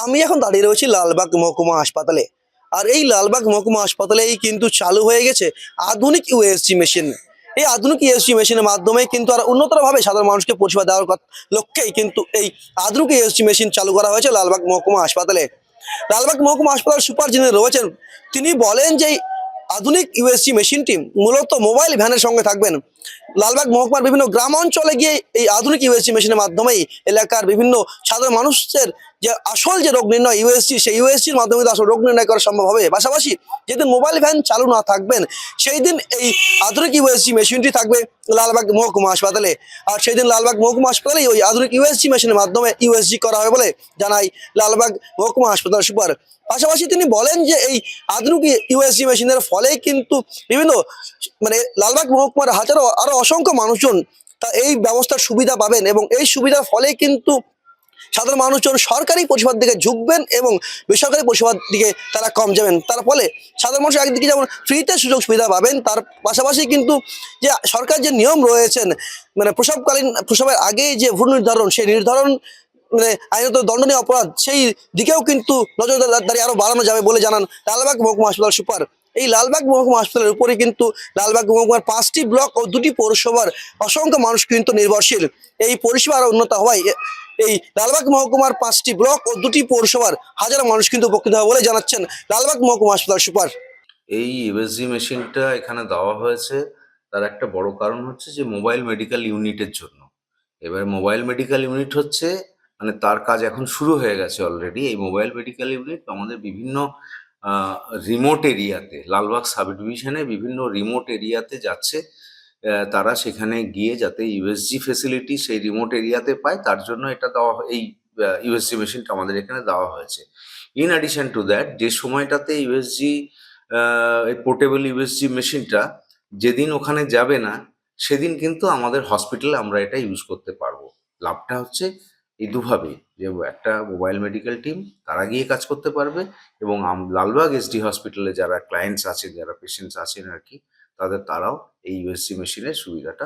আমি এখন দাঁড়িয়ে রয়েছি লালবাগ মহকুমা হাসপাতালে। আর এই লালবাগ মহকুমা হাসপাতালেই কিন্তু চালু হয়ে গেছে আধুনিক ইউএসজি মেশিন। এই আধুনিক ইউএসজি মেশিনের মাধ্যমে কিন্তু আর উন্নতরভাবে সাধারণ মানুষকে পরিষেবা দেওয়ার লক্ষ্যেই কিন্তু এই আধুনিক ইউএসজি মেশিন চালু করা হয়েছে লালবাগ মহকুমা হাসপাতালে। লালবাগ মহকুমা হাসপাতাল সুপার যিনি রয়েছেন তিনি বলেন যে এই আধুনিক ইউএসজি মেশিনটি মূলত মোবাইল ভ্যানের সঙ্গে থাকবেন। লালবাগ মহকুমার বিভিন্ন গ্রাম অঞ্চলে গিয়ে এই আধুনিক ইউএসজি মেশিনের মাধ্যমেই এলাকার বিভিন্ন সাধারণ মানুষের যে আসল যে রোগ নির্ণয় ইউএসজি, সেই ইউএসজির মাধ্যমে আসল রোগ নির্ণয় করা সম্ভব হবে। পাশাপাশি যেদিন মোবাইল ভ্যান চালু না থাকবেন সেই দিন এই আধুনিক ইউএসজি মেশিনটি থাকবে লালবাগ মহকুমা হাসপাতালে। আর সেই দিন লালবাগ মহকুমা হাসপাতালে ওই আধুনিক ইউএসজি মেশিনের মাধ্যমে ইউএসজি করা হবে বলে জানাই লালবাগ মহকুমা হাসপাতাল সুপার। পাশাপাশি তিনি বলেন যে এই আধুনিক ইউএসজি মেশিনের ফলে কিন্তু বিভিন্ন লালবাগ মহকুমার হাজারো আরো অসংখ্য মানুষজন তা এই ব্যবস্থার সুবিধা পাবেন এবং এই সুবিধার ফলে কিন্তু সাধারণ মানুষজন সরকারি পরিষেবার দিকে ঝুঁকবেন এবং বেসরকারি পরিষেবার দিকে তারা কম যাবেন। তার ফলে সাধারণ মানুষ একদিকে যেমন ফ্রিতে সুযোগ সুবিধা পাবেন, তার পাশাপাশি কিন্তু যে সরকার যে নিয়ম রয়েছেন প্রসবের আগে যে ভুল নির্ধারণ, সেই নির্ধারণ আইনত দণ্ডনীয় অপরাধ, সেই দিকেও কিন্তু নজরদারি আরো বাড়ানো যাবে বলে জানান লালবাগ মহকুমা হাসপাতাল সুপার। এই লালবাগ মহকুমা হাসপাতালের উপরে কিন্তু লালবাগ মহকুমার 5টি ব্লক ও 2টি পৌরসভার অসংখ্য মানুষ কিন্তু নির্ভরশীল। এই পরিষেবা আরো উন্নত হওয়ায় এই লালবাগ মহকুমার 5টি ব্লক ও 2টি পৌরসভার হাজারো মানুষ কিন্তু উপকৃত হবে বলে জানাচ্ছেন লালবাগ মহকুমা হাসপাতাল সুপার। এই ইউএসজি মেশিনটা এখানে দেওয়া হয়েছে, তার একটা বড় কারণ হচ্ছে যে মোবাইল মেডিকেল ইউনিটের জন্য। এবার মোবাইল মেডিকেল ইউনিট হচ্ছে তার কাজ এখন শুরু হয়ে গেছে অলরেডি। এই মোবাইল মেডিকেল ইউনিট আমাদের বিভিন্ন রিমোট এরিয়াতে, লালবাগ সাব ডিভিশনে বিভিন্ন রিমোট এরিয়াতে যাচ্ছে। তারা সেখানে গিয়ে যাতে ইউএসজি ফেসিলিটি সেই রিমোট এরিয়াতে পায়, তার জন্য এটা দেওয়া এই ইউএসজি মেশিনটা আমাদের এখানে দেওয়া হয়েছে। ইন অ্যাডিশন টু দ্যাট, যে সময়টাতে ইউএসজি এই পোর্টেবল ইউএসজি মেশিনটা যেদিন ওখানে যাবে না, সেদিন কিন্তু আমাদের হসপিটালে আমরা এটা ইউজ করতে পারবো। লাভটা হচ্ছে এই দুভাবে, যে একটা মোবাইল মেডিকেল টিম তারা গিয়ে কাজ করতে পারবে এবং লালবাগ এসডি হসপিটালে যারা ক্লায়েন্টস আছেন, যারা পেশেন্টস আছেন আর কি, তারাও এই ইউএসজি মেশিনের সুবিধাটা